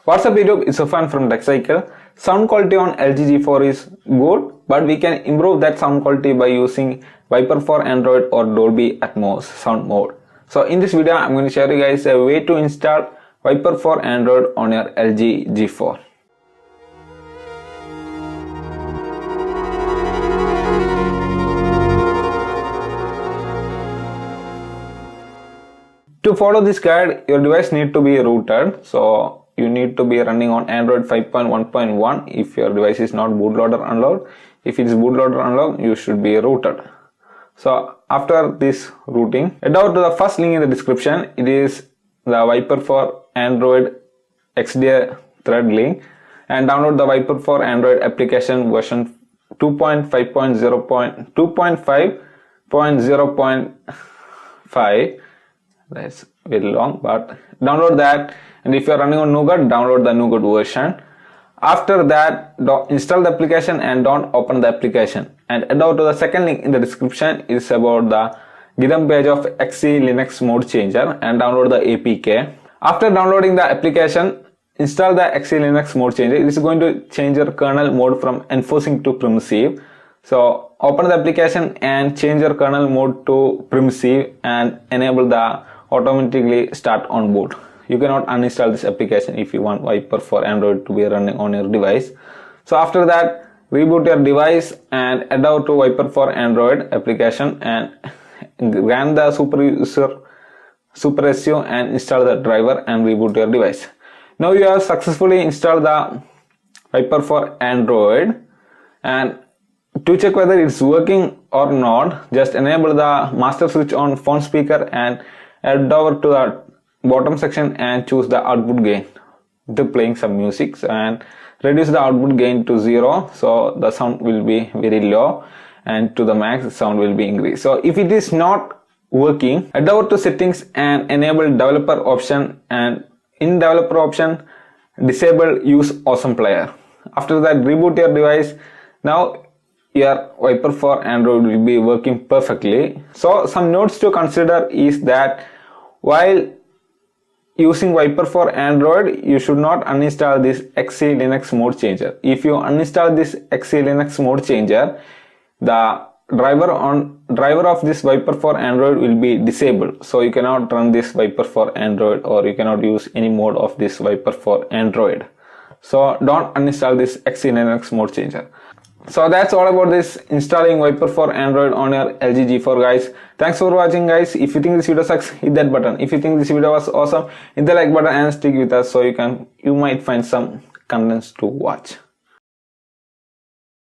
What's up YouTube, it's Sufan from TechCycle. Sound quality on LG G4 is good, but we can improve that sound quality by using ViPER4Android or Dolby Atmos sound mode. So in this video, I'm going to share you guys a way to install ViPER4Android on your LG G4. To follow this guide, your device need to be rooted. So you need to be running on Android 5.1.1 if your device is not bootloader unlocked. If it is bootloader unlocked, you should be rooted. So after this rooting, head out to the first link in the description. It is the ViPER4Android XDA thread link, and download the ViPER4Android application version 2.5.0.5. That's very long, but download that. And if you are running on Nougat, download the Nougat version. After that, install the application and don't open the application. And head out to the second link in the description. It's about the GitHub page of Selinuxmodechanger and download the APK. After downloading the application, install the Selinuxmodechanger. It is going to change your kernel mode from enforcing to permissive. So open the application and change your kernel mode to permissive and enable the automatically start on boot. You cannot uninstall this application if you want ViPER4Android to be running on your device. So after that, reboot your device and head out to ViPER4Android application and run the super SU and install the driver and reboot your device. Now you have successfully installed the ViPER4Android, and to check whether it's working or not, just enable the master switch on phone speaker and head over to the bottom section and choose the output gain to playing some music and reduce the output gain to 0, so the sound will be very low, and to the max the sound will be increased. So if it is not working, head over to settings and enable developer option, and in developer option disable use awesome player. After that, reboot your device. Now your ViPER4Android will be working perfectly. So some notes to consider is that while using ViPER4Android, you should not uninstall this Selinuxmodechanger. If you uninstall this Selinuxmodechanger, the driver of this ViPER4Android will be disabled. So you cannot run this ViPER4Android, or you cannot use any mode of this ViPER4Android. So don't uninstall this Selinuxmodechanger. So that's all about this installing ViPER4Android on your LG G4, guys. Thanks for watching, guys. If you think this video sucks, hit that button. If you think this video was awesome, hit the like button and stick with us so you might find some contents to watch.